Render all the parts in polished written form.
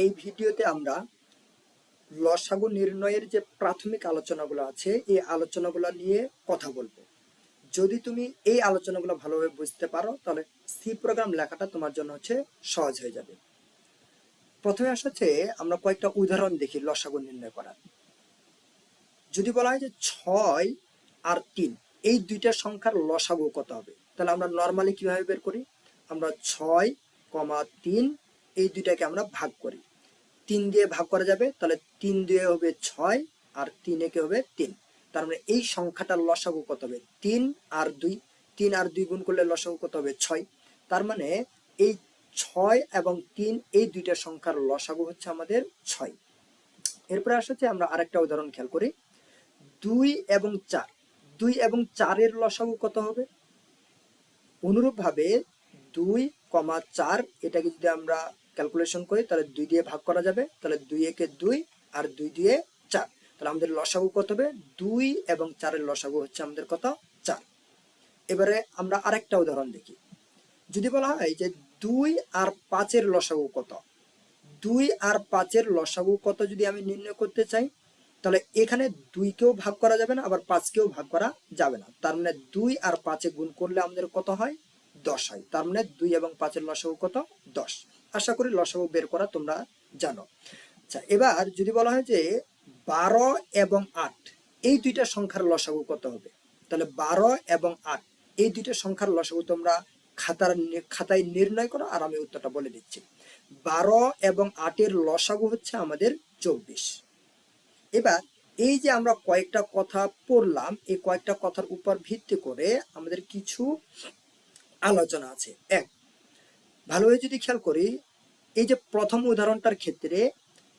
এই ভিডিওতে আমরা লসাগু নির্ণয়ের যে প্রাথমিক আলোচনাগুলো আছে এই আলোচনাগুলো নিয়ে কথা বলবো। যদি তুমি এই আলোচনাগুলো ভালোভাবে বুঝতে পারো তাহলে সি প্রোগ্রাম লেখাটা তোমার জন্য সহজ হয়ে যাবে। প্রথমে হচ্ছে আমরা কয়েকটা উদাহরণ দেখি লসাগু নির্ণয় করার। যদি বলা হয় যে 6 আর 3 এই দুইটা সংখ্যার লসাগু কত হবে, তাহলে আমরা নর্মালি কিভাবে বের করি? আমরা 6,3 এই দুইটাকে আমরা ভাগ করি। 3 দিয়ে ভাগ করা যাবে, তাহলে 3 দিয়ে হবে 6 আর 3 একে হবে 3। তার মানে এই সংখ্যাটার লসাগু কত হবে? 3 আর 2। 3 আর 2 গুণ করলে লসাগু কত হবে? 6। তার মানে এই 6 এবং 3 এই দুইটা সংখ্যার লসাগু হচ্ছে আমাদের 6। এরপরে আসছে আমরা আরেকটা উদাহরণ খেয়াল করি। 2 এবং 4, 2 এবং 4 এর লসাগু কত হবে? অনুরূপভাবে 2,4 এটাকে যদি আমরা ক্যালকুলেশন করি তাহলে 2 দিয়ে ভাগ করা যাবে, তাহলে 2 একে 2 আর 2 দিয়ে 4। তাহলে আমাদের লসাগু কত হবে? 2 এবং 4 এর লসাগু হচ্ছে আমাদের কত? 4। এবারে আমরা আরেকটা উদাহরণ দেখি। যদি বলা হয় যে 2 আর 5 এর লসাগু কত, 2 আর 5 এর লসাগু কত যদি আমি নির্ণয় করতে চাই, তাহলে এখানে 2 কেও ভাগ করা যাবে না, আবার 5 কেও ভাগ করা যাবে না। তার মানে 2 আর 5 এ গুণ করলে আমাদের কত হয়? 10 হয়। তার মানে 2 এবং 5 এর লসাগু কত? 10। আশা করি লসাগু বের করা তোমরা জানো। আচ্ছা, এবার যদি বলা হয় যে 12 এবং 8 এই দুইটা সংখ্যার লসাগু কত হবে, তাহলে 12 এবং 8 এই দুইটা সংখ্যার লসাগু তোমরা খাতায় নির্ণয় করো আর আমি উত্তরটা বলে দিচ্ছি। 12 এবং 8 এর লসাগু হচ্ছে আমাদের 24। এবার এই যে আমরা কয়েকটা কথা পড়লাম, এই কয়েকটা কথার উপর ভিত্তি করে আমাদের কিছু আলোচনা আছে। এক, ভালোভাবে যদি খেয়াল করি, এই যে প্রথম উদাহরণটার ক্ষেত্রে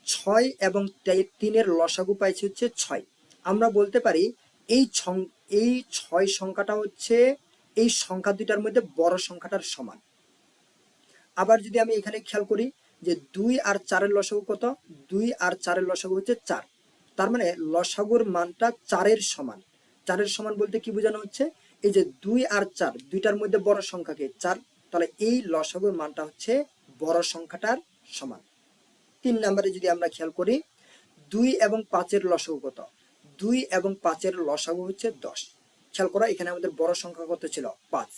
6 এবং 3 এর লসাগু পাইছি হচ্ছে 6। আমরা বলতে পারি এই 6 সংখ্যাটা হচ্ছে এই সংখ্যা দুইটার মধ্যে বড় সংখ্যাটার সমান। আবার যদি আমি এখানে খেয়াল করি যে 2 আর 4 এর লসাগু কত, 2 আর 4 এর লসাগু হচ্ছে 4। তার মানে লসাগুর মানটা 4 এর সমান। 4 এর সমান বলতে কি বোঝানো হচ্ছে? এই যে 2 আর 4 দুইটার মধ্যে বড় সংখ্যাকে 4, তাহলে এই লসাগুর মানটা হচ্ছে বড় সংখ্যাটার সমান। 3 নম্বরে যদি আমরা খেয়াল করি 2 এবং 5 এর লসাগু কত, 2 এবং 5 এর লসাগু হচ্ছে 10। খেয়াল করো এখানে আমাদের বড় সংখ্যা কত ছিল? 5।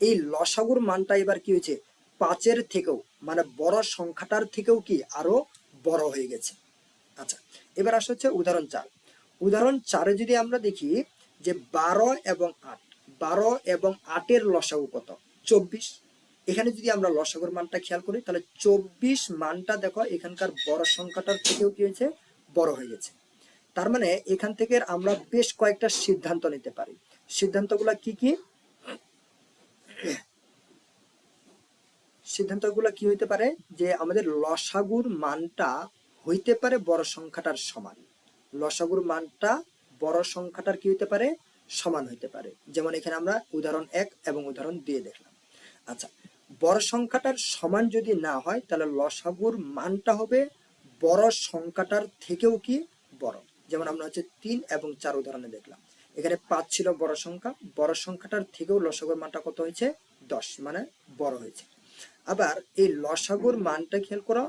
এই লসাগুর মানটা এবার কি হয়েছে? 5 এর থেকেও, মানে বড় সংখ্যাটার থেকেও কি আরো বড় হয়ে গেছে। আচ্ছা, এবার আসছে উদাহরণ 4। উদাহরণ 4 এ যদি আমরা দেখি যে 12 এবং 8, 12 এবং 8 এর লসাগু কত? 24। এখানে যদি আমরা লসাগুর মানটা খেয়াল করি তাহলে 24 মানটা দেখো এখানকার বড় সংখ্যাটার থেকেও কি হয়েছে? বড় হয়ে গেছে। তার মানে এখান থেকে আমরা বেশ কয়েকটা সিদ্ধান্ত নিতে পারি। সিদ্ধান্তগুলো কি কি? সিদ্ধান্তগুলো কি হইতে পারে? যে আমাদের লসাগুর মানটা হইতে পারে বড় সংখ্যাটার সমান। লসাগুর মানটা বড় সংখ্যাটার কি হইতে পারে? সমান হইতে পারে। যেমন এখানে আমরা উদাহরণ 1 এবং উদাহরণ 2 দেখলাম। আচ্ছা, বড় সংখ্যাটার সমান যদি না হয় তাহলে লসাগুর মানটা হবে বড় সংখ্যাটার থেকেও কি বড়। যেমন আমরা 3 এবং 4 উদাহরণে দেখলাম। এখানে 5 ছিল বড় সংখ্যা, বড় সংখ্যাটার থেকেও লসাগুর মানটা কত হয়েছে? 10, মানে বড় হয়েছে। আবার এই লসাগুর মানটা খেয়াল করো,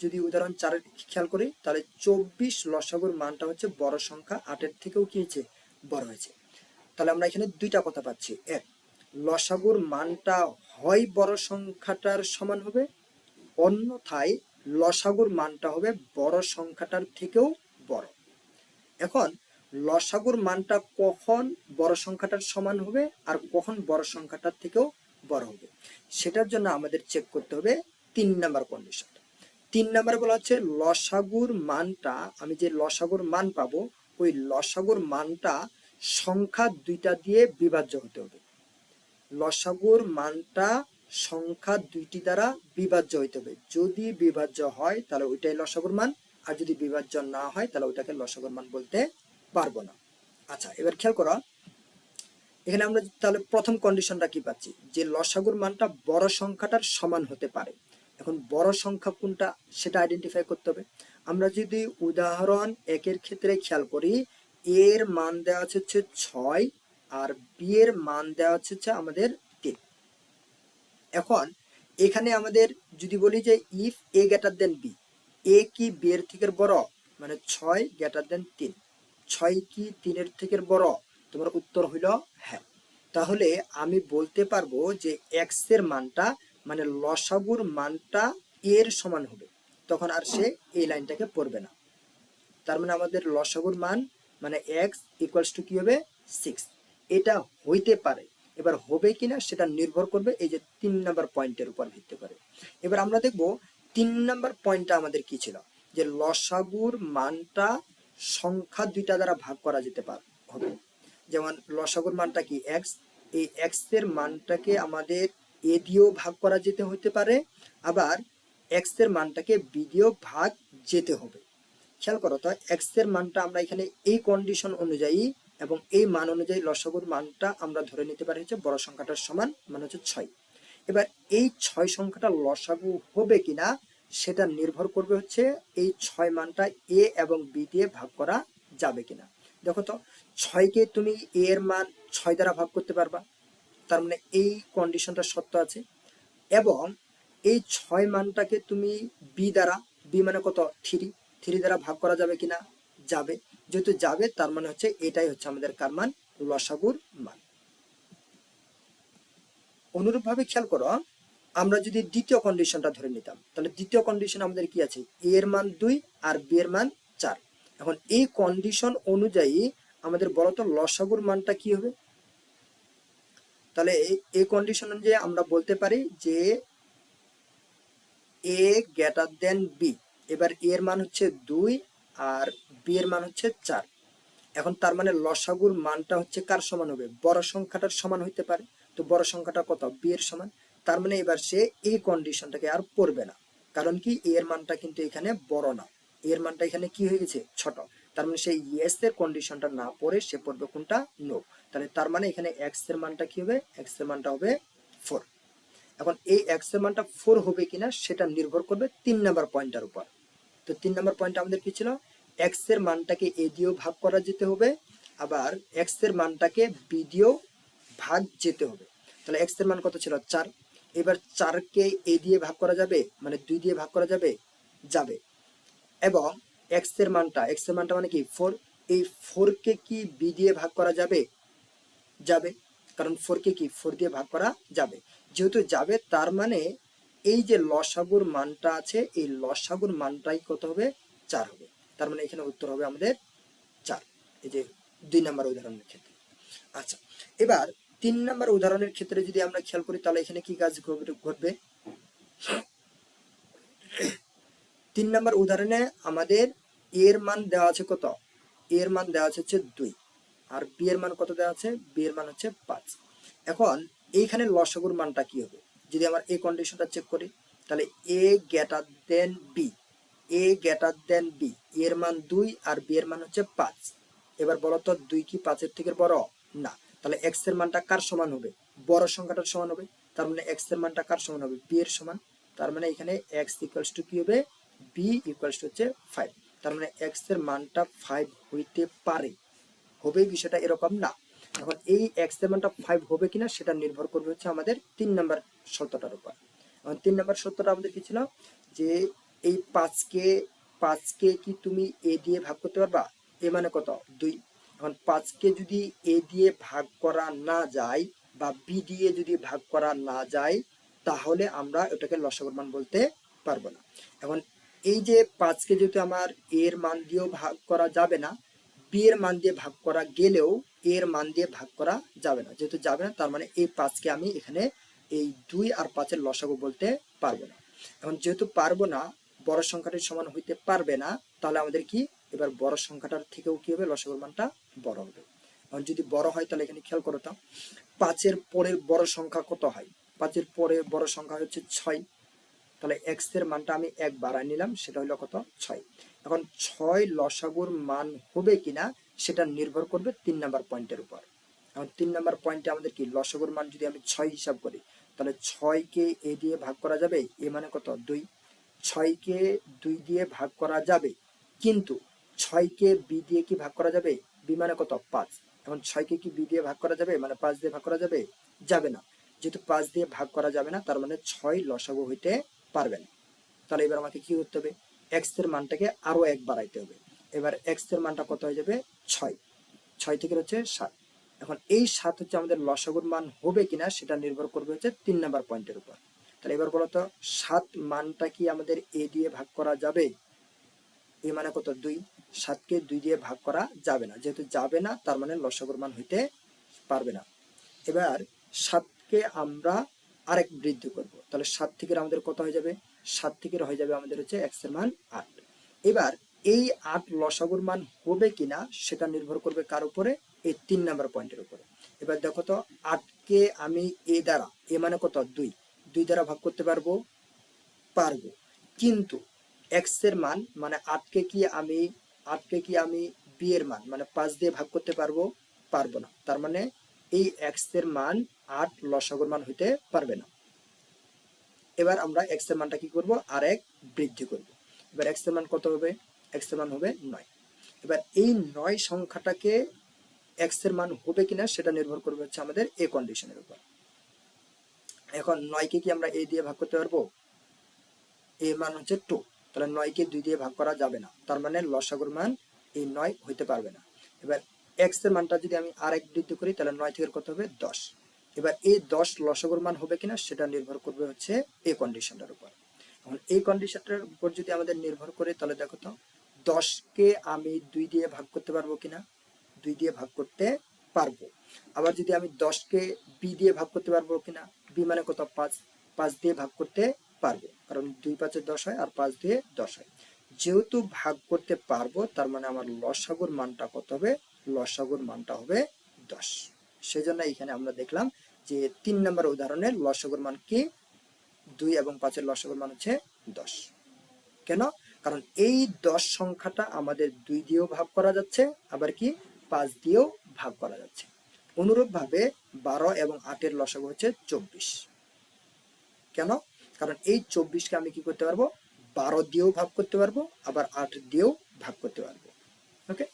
যদি উদাহরণ 4 খেয়াল করি তাহলে 24 লসাগুর মানটা হচ্ছে বড় সংখ্যা 8 এর থেকেও কি হয়েছে? বড় হয়েছে। তাহলে আমরা এখানে দুইটা কথা পাচ্ছি। এক, লসাগুর মানটা হয় বড় সংখ্যাটার সমান হবে, অন্যথায় লসাগুর মানটা হবে বড় সংখ্যাটার থেকেও বড়। এখন লসাগুর মানটা কখন বড় সংখ্যাটার সমান হবে আর কখন বড় সংখ্যাটার থেকেও বড় হবে, সেটার জন্য আমাদের চেক করতে হবে 3 নাম্বার কন্ডিশন। 3 নাম্বারে বলা হচ্ছে লসাগুর মানটা, আমি যে লসাগুর মান পাবো ওই লসাগুর মানটা সংখ্যা দুইটা দিয়ে বিভাজ্য হতে হবে। লসাগুর মানটা সংখ্যা দুইটি দ্বারা বিভাজ্য হইতে হবে। যদি বিভাজ্য হয় তাহলে ওইটাই লসাগুর মান, আর যদি বিভাজ্য না হয় তাহলে ওইটাকে লসাগুর মান বলতে পারবো না। আচ্ছা, এবার খেয়াল করো এখানে আমরা তাহলে প্রথম কন্ডিশনটা কি পাচ্ছি? যে লসাগুর মানটা বড় সংখ্যাটার সমান হতে পারে। এখন বড় সংখ্যা কোনটা সেটা আইডেন্টিফাই করতে হবে। আমরা যদি উদাহরণ 1 এর ক্ষেত্রে খেয়াল করি, এর মান দেওয়া হচ্ছে 6 আর বি এর মান দেওয়া হচ্ছে আমাদের 3। এখন এখানে আমাদের যদি বলি যে if A greater then B, A কি বি এর থেকে বড়, মানে 6 গ্রেটার দেন 3, 6 কি 3 এর থেকে বড়, তোমার উত্তর হইল হ্যাঁ। তাহলে আমি বলতে পারবো যে এক্স এর মানটা মানে লসাগুর মানটা এর সমান হবে, তখন আর সে এই লাইনটাকে পড়বে না। তার মানে আমাদের লসাগুর মান মানে এক্স ইকুয়ালস টু কি হবে 6, এটা হইতে পারে। এবার হবে কিনা সেটা নির্ভর করবে এই যে 3 নাম্বার পয়েন্টের উপর ভিত্তি করে। এবার আমরা দেখব 3 নাম্বার পয়েন্টটা আমাদের কি ছিল, যে লসাগুর মানটা সংখ্যা দুইটা দ্বারা ভাগ করা যেতে পারে হবে। যেমন লসাগুর মানটা কি এক্স, এই এক্স এর মানটাকে আমাদের এ দিয়েও ভাগ করা যেতে হতে পারে, আবার এক্স এর মানটাকে বি দিয়েও ভাগ যেতে হবে। খেয়াল করো তো, এক্স এর মানটা আমরা এখানে এই কন্ডিশন অনুযায়ী এবং এই মান অনুযায়ী লসাগুর মানটা আমরা ধরে নিতে পারি হচ্ছে বড় সংখ্যাটার সমান, মানে হচ্ছে 6। এবার এই 6 সংখ্যাটা লসাগু হবে কিনা সেটা নির্ভর করবে হচ্ছে এই 6 মানটা এ এবং বি দিয়ে ভাগ করা যাবে কিনা। দেখো তো, 6কে তুমি এ এর মান 6 দ্বারা ভাগ করতে পারবা, তার মানে এই কন্ডিশনটা সত্য আছে। এবং এই 6 মানটাকে তুমি বি দ্বারা, বি মানে কত 3, 3 দ্বারা ভাগ করা যাবে কিনা, যাবে। যেহেতু যাবে তার মানে হচ্ছে এটাই হচ্ছে আমাদের কার মান, লসাগুর মান। অনুরূপভাবে খেয়াল করো, আমরা যদি দ্বিতীয় কন্ডিশনটা ধরে নিতাম, তাহলে দ্বিতীয় কন্ডিশন আমাদের কি আছে, এ এর মান 2 আর বি এর মান 4। এখন এই কন্ডিশন অনুযায়ী আমাদের বলতো লসাগুর মানটা কি হবে। তাহলে এই কন্ডিশন অনুযায়ী আমরা বলতে পারি যে এ গ্রেটার দেন বি। এবার এর মান হচ্ছে 2 আর বি এর মান হচ্ছে 4। এখন তার মানে লসাগুর মানটা হচ্ছে কার সমান হবে, বড় সংখ্যাটার সমান হইতে পারে। তো বড় সংখ্যাটা কত, বি এর সমান। তার মানে এবার সে এই কন্ডিশনটাকে আর পড়বে না, কারণ কি এর মানটা কিন্তু এখানে বড় না, এর মানটা এখানে কি হয়ে গেছে ছোট। তার মানে সেই ইয়েস এর কন্ডিশনটা না পড়ে সে পড়বে কোনটা, নো। তাহলে তার মানে এখানে এক্স এর মানটা কি হবে, এক্স এর মানটা হবে 4। এখন এই এক্স এর মানটা 4 হবে কিনা সেটা নির্ভর করবে 3 নাম্বার পয়েন্টের উপর। তো 3 নাম্বার পয়েন্ট আমাদের কি ছিল, এক্স এর মানটাকে এ দিয়েও ভাগ করা যেতে হবে, আবার এক্স এর মানটাকে বি দিয়েও ভাগ যেতে হবে। তাহলে এক্স এর মান কত ছিল 4, এবার 4 কে এ দিয়ে ভাগ করা যাবে, মানে 2 দিয়ে ভাগ করা যাবে, যাবে। এবং এক্স এর মানটা মানে কি 4, এই 4 কে কি বি দিয়ে ভাগ করা যাবে, যাবে, কারণ 4 কে কি 4 দিয়ে ভাগ করা যাবে। যেহেতু যাবে তার মানে এই যে লসাগুর মানটা আছে এই লসাগুর মানটাই কত হবে, 4 হবে। তার মানে এখানে উত্তর হবে আমাদের 4, এই যে 2 নাম্বার উদাহরণের ক্ষেত্রে। আচ্ছা, এবার 3 নাম্বার উদাহরণের ক্ষেত্রে যদি আমরা খেয়াল করি তাহলে এখানে কি কাজ ঘটবে। 3 নাম্বার উদাহরণে আমাদের এর মান দেওয়া আছে কত, এর মান দেওয়া আছে হচ্ছে 2, আর বি এর মান কত দেওয়া আছে, বি এর মান হচ্ছে 5। এখন এইখানে লসাগুর মানটা কি হবে, যদি আমার এই কন্ডিশনটা চেক করি, তাহলে এ গ্রেটার দেন বি, এ গ্রেটার দেন বি, এর মান 2 আর বি এর মান হচ্ছে 5। এবার বলো তো 2 কি 5 এর থেকে বড়, না। তাহলে এক্স এর মানটা কার সমান হবে, বড় সংখ্যাটার সমান হবে। তার মানে এক্স এর মানটা কার সমান হবে, বি এর সমান। তার মানে এখানে এক্স ইকুয়ালস টু কি হবে, বি ইকুয়ালস টু হচ্ছে 5। তার মানে এক্স এর মানটা 5 হইতে পারে, হবে বিষয়টা এরকম না। এখন এই এক্স এর মানটা 5 হবে কিনা সেটা নির্ভর করবে হচ্ছে আমাদের 3 নাম্বার শর্তটার উপর। এখন 3 নাম্বার শর্তটা আমাদের কি ছিল, যে এই 5কে কি তুমি এ দিয়ে ভাগ করতে পারবা, এ মানে কত 2। এখন 5কে যদি এ দিয়ে ভাগ করা না যায় বা বি দিয়ে যদি ভাগ করা না যায় তাহলে আমরা এটাকে লসাগুর মান বলতে পারবো না। এখন এই যে 5কে যেহেতু আমার এর মান দিয়েও ভাগ করা যাবে না, বি এর মান দিয়ে ভাগ করা গেলেও এর মান দিয়ে ভাগ করা যাবে না, যেহেতু যাবে না তার মানে এই 5কে আমি এখানে এই 2 আর 5 এর লসাগু বলতে পারবো না। এখন যেহেতু পারবো না, বড় সংখ্যাটির সমান হইতে পারবে না, তাহলে আমাদের কি এবার বড় সংখ্যাটার থেকেও কি হবে, লসাগুর মানটা বড় হবে। এখন যদি বড় হয় তাহলে এখানে খেয়াল করো তো, 5 এর পরের বড় সংখ্যা কত হয়, 5 এর পরে বড় সংখ্যা হচ্ছে 6। তাহলে এক্স এর মানটা আমি 1 বাড়ায় নিলাম, সেটা হলো কত 6। এখন 6 লসাগুর মান হবে কিনা সেটা নির্ভর করবে 3 নাম্বার পয়েন্টের উপর। এখন 3 নাম্বার পয়েন্টে আমাদের কি লসাগুর মান যদি আমি 6 হিসাব করি, তাহলে 6 কে এ দিয়ে ভাগ করা যাবে, এ মানে কত 2। 6 কে 2 দিয়ে ভাগ করা যাবে, কিন্তু 6 কে বি দিয়ে কি ভাগ করা যাবে, বি মানে কত 5। এখন 6 কে কি বি দিয়ে ভাগ করা যাবে, মানে 5 দিয়ে ভাগ করা যাবে, যাবে না। যেহেতু 5 দিয়ে ভাগ করা যাবে না তার মানে 6 লসাগু হইতে পারবে না। তাহলে এবার আমাকে কি করতে হবে, এক্স এর মানটাকে আরো এক বাড়াইতে হবে। এবার এক্স এর মানটা কত হয়ে যাবে 6, 6 থেকে হচ্ছে 7। এখন এই 7 হচ্ছে আমাদের লসাগুর মান হবে কিনা সেটা নির্ভর করবে হচ্ছে 3 নাম্বার পয়েন্টের উপর। তাহলে এবার বলতো 7 মানটা কি আমাদের এ দিয়ে ভাগ করা যাবে? এ মানে কত 2, 7কে 2 দিয়ে ভাগ করা যাবে না, যেহেতু যাবে না তার মানে লসাগুর মান হইতে পারবে না। এবার 7কে আমরা আরেক বৃদ্ধি করব, তাহলে 7 থেকে আমাদের কত হয়ে যাবে? 7 থেকে হয়ে যাবে আমাদের হচ্ছে এক্স এর মান 8। এবার এই 8 লসাগুর মান হবে কিনা সেটা নির্ভর করবে কার উপরে? এই 3 নাম্বার পয়েন্টের উপরে। এবার দেখো তো 8কে আমি এ দ্বারা, এ মানে কত 2, 2 দ্বারা ভাগ করতে পারবো? পারবো। কিন্তু এক্স এর মান মানে 8কে কি আমি বি এর মান মানে 5 দিয়ে ভাগ করতে পারবো? পারবো না। তার মানে এই এক্স এর মান 8 লসাগুর মান হইতে পারবে না। এবার আমরা এক্স এর মানটা কি করব? আর এক বৃদ্ধি করব। এবার এক্স এর মান কত হবে? এক্স এর মান হবে 9। এবার এই 9 সংখ্যাটাকে এক্স এর মান হবে কিনা সেটা নির্ভর করবে হচ্ছে আমাদের এ কন্ডিশনের উপর। এখন 9কে কি আমরা এ দিয়ে ভাগ করতে পারবো? এ মান হচ্ছে 2, তাহলে 9কে 2 দিয়ে ভাগ করা যাবে না, তার মানে লসাগুর মান এই 9 হইতে পারবে না। এবার এক্স এর মানটা যদি আমি আরেক বৃদ্ধি করি তাহলে 9 থেকে কত হবে 10। এবার এই 10 লসাগুর মান হবে কিনা সেটা নির্ভর করবে হচ্ছে এই কন্ডিশনটার উপর। এখন এই কন্ডিশনটার উপর যদি আমাদের নির্ভর করে তাহলে দেখো তো 10কে আমি 2 দিয়ে ভাগ করতে পারবো কিনা? 2 দিয়ে ভাগ করতে পারবো। আবার যদি আমি 10কে বি দিয়ে ভাগ করতে পারবো কিনা? বি মানে কত 5, 5 দিয়ে ভাগ করতে পারবো, কারণ 2 5 10 হয় আর 5 দিয়ে 10 হয়। যেহেতু ভাগ করতে পারবো তার মানে আমার লসাগুর মানটা কত হবে? লসাগুর মানটা হবে 10। সেজন্য এখানে আমরা দেখলাম যে 3 নম্বর উদাহরণের লসাগুর মান কি? 2 এবং 5 এর লসাগুর মান হচ্ছে 10। কেন? কারণ এই 10 সংখ্যাটা আমাদের 2 দিয়েও ভাগ করা যাচ্ছে, আবার কি 5 দিয়েও ভাগ করা যাচ্ছে। অনুরূপভাবে 12 এবং 8 এর লসাগু হচ্ছে 24। কেন? কারণ এই 24কে আমি কি করতে পারবো? 12 দিয়েও ভাগ করতে পারবো, আবার 8 দিয়েও ভাগ করতে পারবো। ওকে।